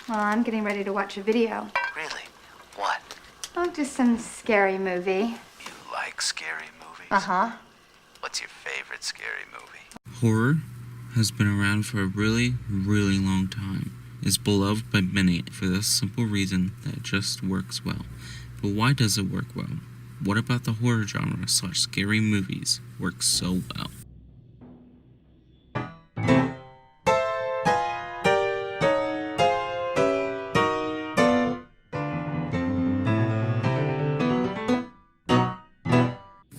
Well, I'm getting ready to watch a video. Really? What? Oh, just some scary movie. You like scary movies? Uh-huh. What's your favorite scary movie? Horror has been around for a really, really long time. It's beloved by many for the simple reason that it just works well. But why does it work well? What about the horror genre / scary movies works so well?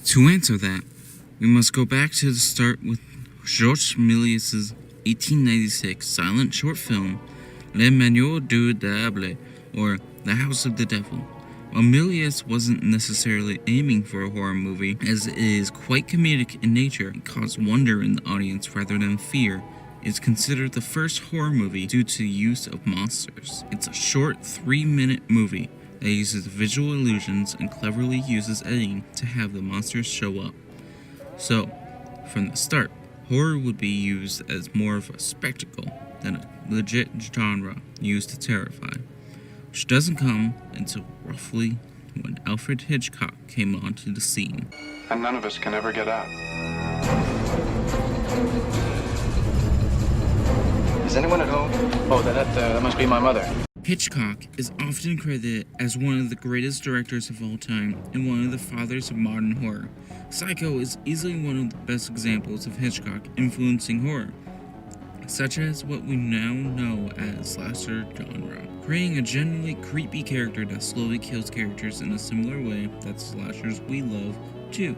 To answer that, we must go back to the start with Georges Méliès' 1896 silent short film, Le Manoir du Diable, or The House of the Devil. While Méliès wasn't necessarily aiming for a horror movie, as it is quite comedic in nature and caused wonder in the audience rather than fear, it's considered the first horror movie due to the use of monsters. It's a short 3-minute movie that uses visual illusions and cleverly uses editing to have the monsters show up. So, from the start, horror would be used as more of a spectacle than a legit genre used to terrify, which doesn't come until roughly when Alfred Hitchcock came onto the scene. And none of us can ever get out. Is anyone at home? Oh, that must be my mother. Hitchcock is often credited as one of the greatest directors of all time and one of the fathers of modern horror. Psycho is easily one of the best examples of Hitchcock influencing horror, such as what we now know as slasher genre, creating a genuinely creepy character that slowly kills characters in a similar way that slashers we love too.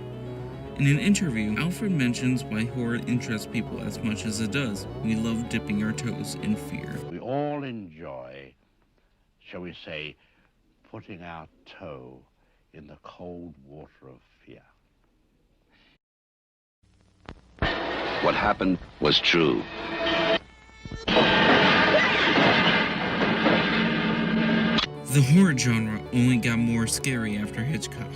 In an interview, Alfred mentions why horror interests people as much as it does. We love dipping our toes in fear. We all enjoy, shall we say, putting our toe in the cold water of fear. What happened was true. The horror genre only got more scary after Hitchcock,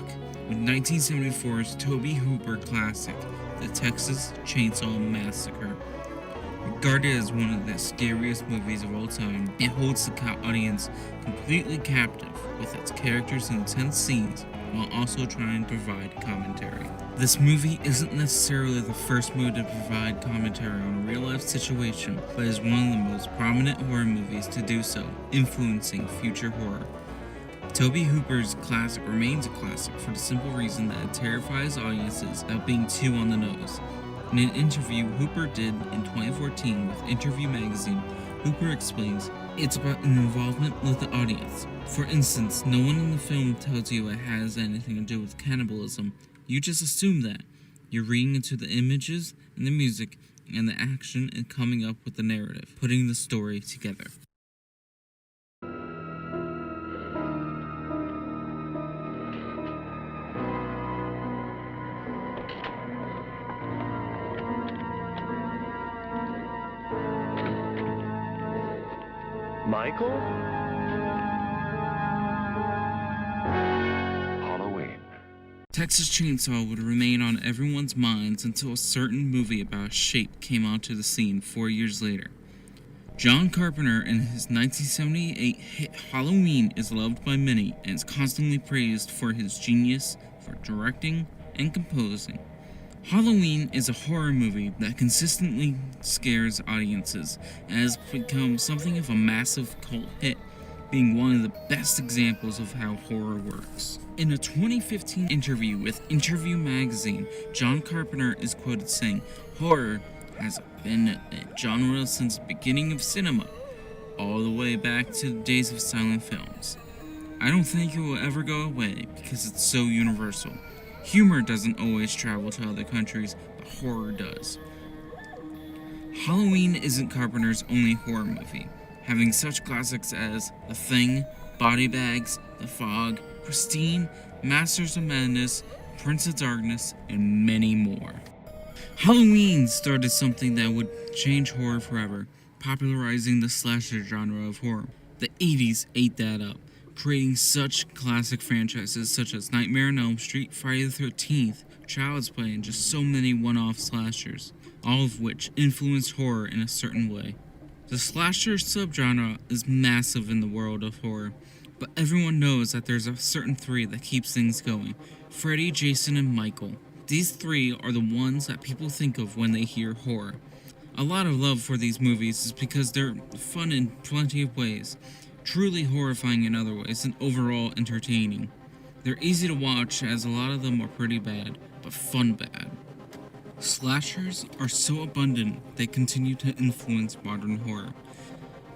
with 1974's Tobe Hooper classic, The Texas Chainsaw Massacre. Regarded as one of the scariest movies of all time, it holds the audience completely captive with its characters and intense scenes, while also trying to provide commentary. This movie isn't necessarily the first movie to provide commentary on a real-life situation, but is one of the most prominent horror movies to do so, influencing future horror. Tobe Hooper's classic remains a classic for the simple reason that it terrifies audiences without being too on the nose. In an interview Hooper did in 2014 with Interview magazine, Hooper explains, it's about an involvement with the audience. For instance, no one in the film tells you it has anything to do with cannibalism. You just assume that. You're reading into the images and the music and the action and coming up with the narrative, putting the story together. Michael? Halloween. Texas Chainsaw would remain on everyone's minds until a certain movie about Shape came onto the scene 4 years later. John Carpenter in his 1978 hit Halloween is loved by many and is constantly praised for his genius for directing and composing. Halloween is a horror movie that consistently scares audiences and has become something of a massive cult hit, being one of the best examples of how horror works. In a 2015 interview with Interview magazine, John Carpenter is quoted saying, "Horror has been a genre since the beginning of cinema, all the way back to the days of silent films. I don't think it will ever go away because it's so universal. Humor doesn't always travel to other countries, but horror does." Halloween isn't Carpenter's only horror movie, having such classics as The Thing, Body Bags, The Fog, Christine, Masters of Madness, Prince of Darkness, and many more. Halloween started something that would change horror forever, popularizing the slasher genre of horror. The 80s ate that up, creating such classic franchises such as Nightmare on Elm Street, Friday the 13th, Child's Play, and just so many one-off slashers, all of which influenced horror in a certain way. The slasher subgenre is massive in the world of horror, but everyone knows that there's a certain three that keeps things going: Freddy, Jason, and Michael. These three are the ones that people think of when they hear horror. A lot of love for these movies is because they're fun in plenty of ways, truly horrifying in other ways, and overall entertaining. They're easy to watch as a lot of them are pretty bad, but fun bad. Slashers are so abundant they continue to influence modern horror.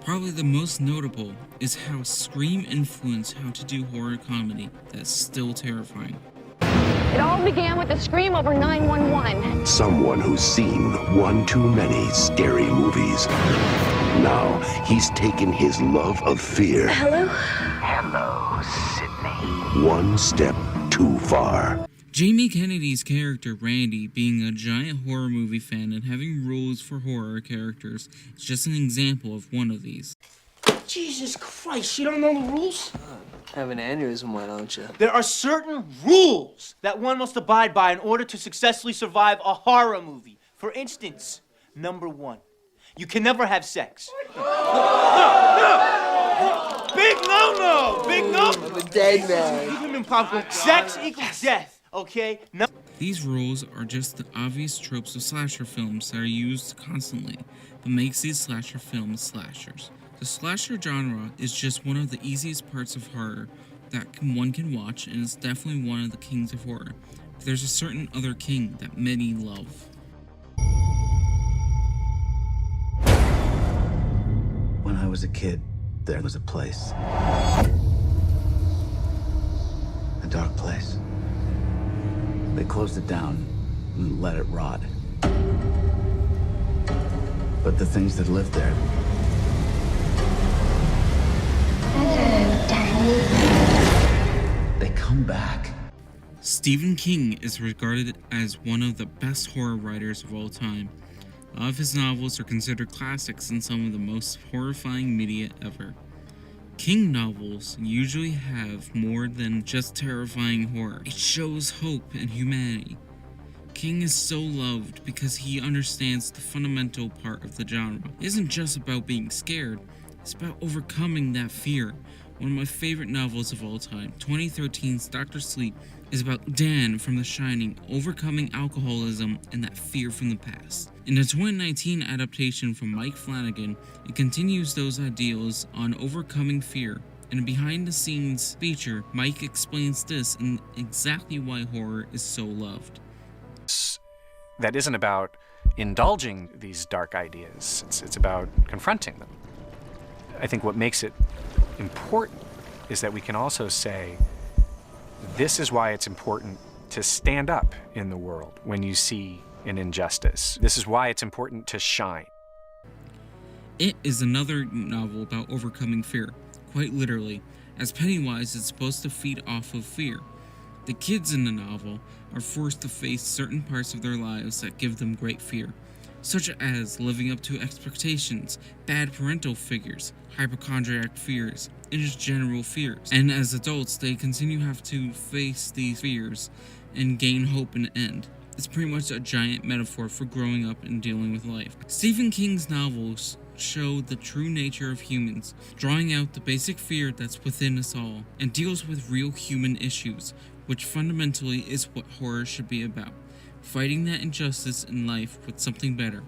Probably the most notable is how Scream influenced how to do horror comedy that's still terrifying. It all began with a scream over 911. Someone who's seen one too many scary movies. Now he's taken his love of fear Hello? Hello, Sydney. one step too far. Jamie Kennedy's character Randy being a giant horror movie fan and having rules for horror characters is just an example of one of these. Jesus Christ, you don't know the rules? Have an aneurysm, why don't you? There are certain rules that one must abide by in order to successfully survive a horror movie. For instance, number 1, you can never have sex. No! Big no-no! Big no! I'm a dead man. Even in popcorn, sex equals death, okay? No. These rules are just the obvious tropes of slasher films that are used constantly, but makes these slasher films slashers. The slasher genre is just one of the easiest parts of horror that one can watch, and is definitely one of the kings of horror. But there's a certain other king that many love. When I was a kid, there was a place. A dark place. They closed it down and let it rot. But the things that lived there, they come back. Stephen King is regarded as one of the best horror writers of all time. A lot of his novels are considered classics and some of the most horrifying media ever. King novels usually have more than just terrifying horror. It shows hope and humanity. King is so loved because he understands the fundamental part of the genre. It isn't just about being scared, it's about overcoming that fear. One of my favorite novels of all time, 2013's Dr. Sleep, is about Dan from The Shining overcoming alcoholism and that fear from the past. In the 2019 adaptation from Mike Flanagan, it continues those ideals on overcoming fear. In a behind-the-scenes feature, Mike explains this and exactly why horror is so loved. That isn't about indulging these dark ideas. It's about confronting them. I think what makes it important is that we can also say, this is why it's important to stand up in the world when you see an injustice. This is why it's important to shine. It is another novel about overcoming fear, quite literally, as Pennywise is supposed to feed off of fear. The kids in the novel are forced to face certain parts of their lives that give them great fear, such as living up to expectations, bad parental figures, hypochondriac fears, and just general fears. And as adults, they continue to have to face these fears and gain hope in the end. It's pretty much a giant metaphor for growing up and dealing with life. Stephen King's novels show the true nature of humans, drawing out the basic fear that's within us all, and deals with real human issues, which fundamentally is what horror should be about. Fighting that injustice in life with something better,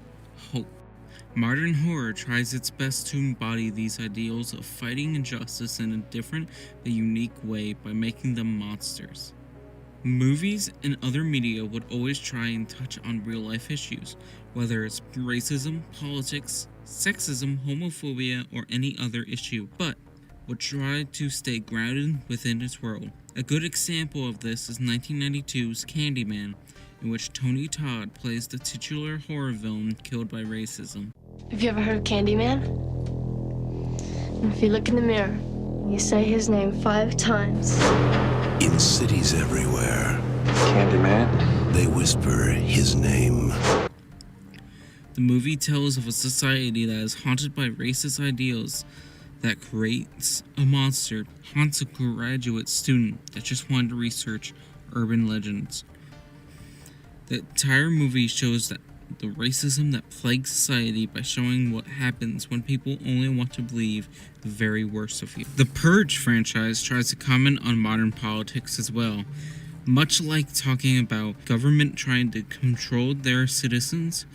hope. Modern horror tries its best to embody these ideals of fighting injustice in a different but unique way by making them monsters. Movies and other media would always try and touch on real-life issues, whether it's racism, politics, sexism, homophobia, or any other issue, but would try to stay grounded within its world. A good example of this is 1992's Candyman, in which Tony Todd plays the titular horror villain killed by racism. Have you ever heard of Candyman? If you look in the mirror, you say his name 5 times. In cities everywhere, Candyman? they whisper his name. The movie tells of a society that is haunted by racist ideals that creates a monster, haunts a graduate student that just wanted to research urban legends. The entire movie shows that the racism that plagues society by showing what happens when people only want to believe the very worst of you. The Purge franchise tries to comment on modern politics as well, much like talking about government trying to control their citizens,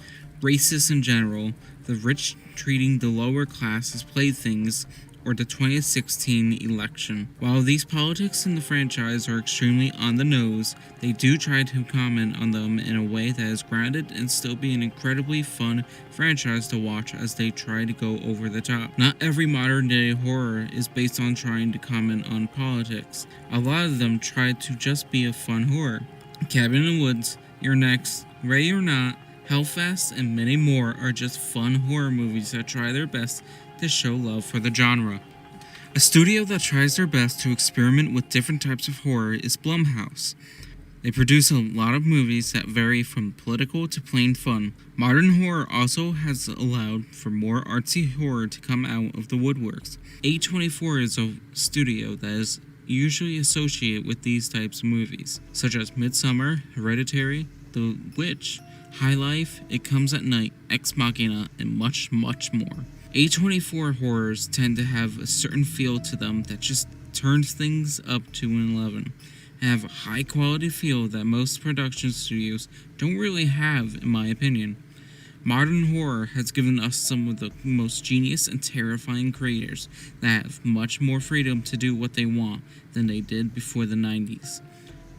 racists in general, the rich treating the lower class as playthings, or the 2016 election. While these politics in the franchise are extremely on the nose, they do try to comment on them in a way that is grounded and still be an incredibly fun franchise to watch as they try to go over the top. Not every modern day horror is based on trying to comment on politics. A lot of them try to just be a fun horror. Cabin in the Woods, You're Next, Ready or Not, Hellfest, and many more are just fun horror movies that try their best to show love for the genre. A studio that tries their best to experiment with different types of horror is Blumhouse. They produce a lot of movies that vary from political to plain fun. Modern horror also has allowed for more artsy horror to come out of the woodworks. A24 is a studio that is usually associated with these types of movies, such as Midsommar, Hereditary, The Witch, High Life, It Comes at Night, Ex Machina, and much, much more. A24 horrors tend to have a certain feel to them that just turns things up to an 11, and have a high quality feel that most production studios don't really have, in my opinion. Modern horror has given us some of the most genius and terrifying creators that have much more freedom to do what they want than they did before the 90s.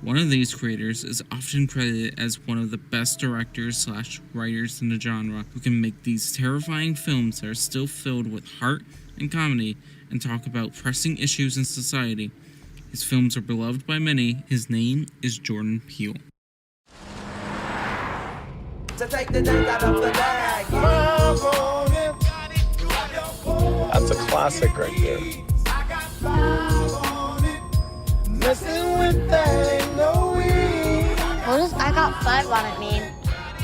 One of these creators is often credited as one of the best directors/writers in the genre who can make these terrifying films that are still filled with heart and comedy and talk about pressing issues in society. His films are beloved by many. His name is Jordan Peele. That's a classic right there. What does I Got 5 on it mean?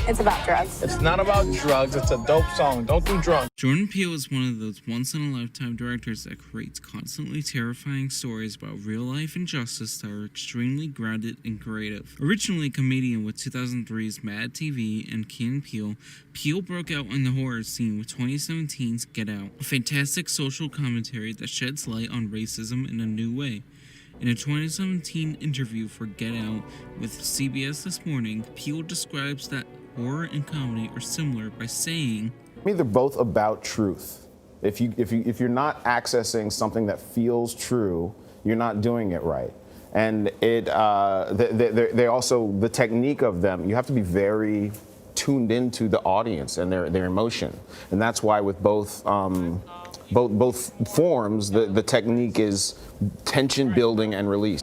It's about drugs. It's not about drugs, it's a dope song. Don't do drugs. Jordan Peele is one of those once-in-a-lifetime directors that creates constantly terrifying stories about real-life injustice that are extremely grounded and creative. Originally a comedian with 2003's Mad TV and Key and Peele, Peele broke out in the horror scene with 2017's Get Out, a fantastic social commentary that sheds light on racism in a new way. In a 2017 interview for Get Out with CBS This Morning, Peele describes that horror and comedy are similar by saying, I mean, they're both about truth. If you're not accessing something that feels true, you're not doing it right. And they also, the technique of them, you have to be very tuned into the audience and their emotion. And that's why with both forms, the technique is tension building and release.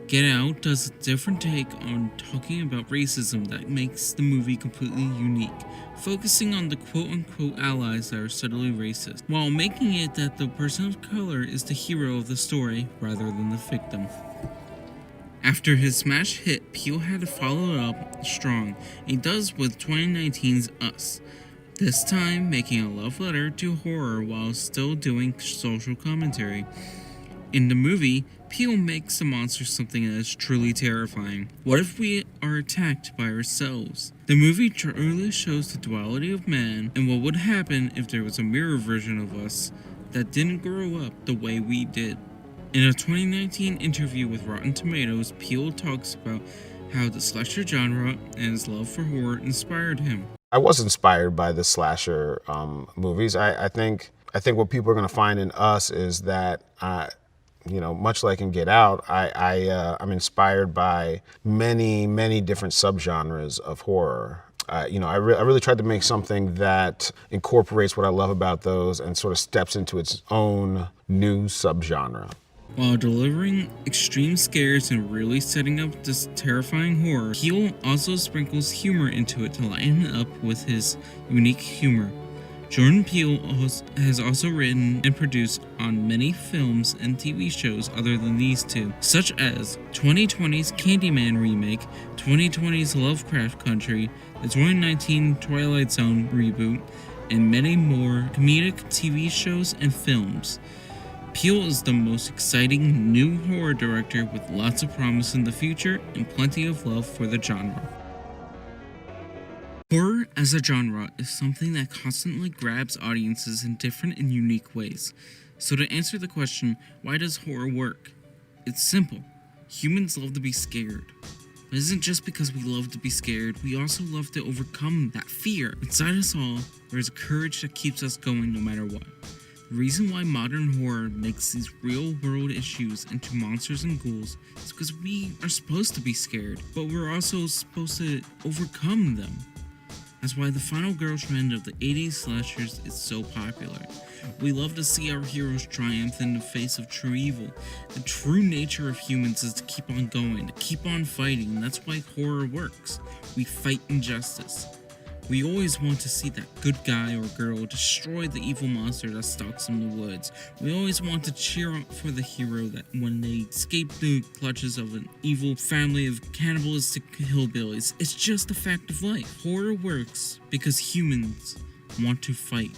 Get Out does a different take on talking about racism that makes the movie completely unique, focusing on the quote-unquote allies that are subtly racist, while making it that the person of color is the hero of the story rather than the victim. After his smash hit, Peele had to follow it up strong, and he does with 2019's Us, this time making a love letter to horror while still doing social commentary. In the movie, Peele makes the monster something that is truly terrifying. What if we are attacked by ourselves? The movie truly shows the duality of man and what would happen if there was a mirror version of us that didn't grow up the way we did. In a 2019 interview with Rotten Tomatoes, Peele talks about how the slasher genre and his love for horror inspired him. I was inspired by the slasher movies. I think what people are going to find in Us is that, much like in Get Out, I'm inspired by many different subgenres of horror. I really tried to make something that incorporates what I love about those and sort of steps into its own new subgenre. While delivering extreme scares and really setting up this terrifying horror, Peele also sprinkles humor into it to lighten it up with his unique humor. Jordan Peele has also written and produced on many films and TV shows other than these two, such as 2020's Candyman remake, 2020's Lovecraft Country, the 2019 Twilight Zone reboot, and many more comedic TV shows and films. Peele is the most exciting new horror director with lots of promise in the future and plenty of love for the genre. Horror as a genre is something that constantly grabs audiences in different and unique ways. So to answer the question, why does horror work? It's simple. Humans love to be scared. But it isn't just because we love to be scared, we also love to overcome that fear. Inside us all, there is a courage that keeps us going no matter what. The reason why modern horror makes these real-world issues into monsters and ghouls is because we are supposed to be scared, but we're also supposed to overcome them. That's why the final girl trend of the 80s slashers is so popular. We love to see our heroes triumph in the face of true evil. The true nature of humans is to keep on going, to keep on fighting, and that's why horror works. We fight injustice. We always want to see that good guy or girl destroy the evil monster that stalks in the woods. We always want to cheer up for the hero that when they escape the clutches of an evil family of cannibalistic hillbillies. It's just a fact of life. Horror works because humans want to fight.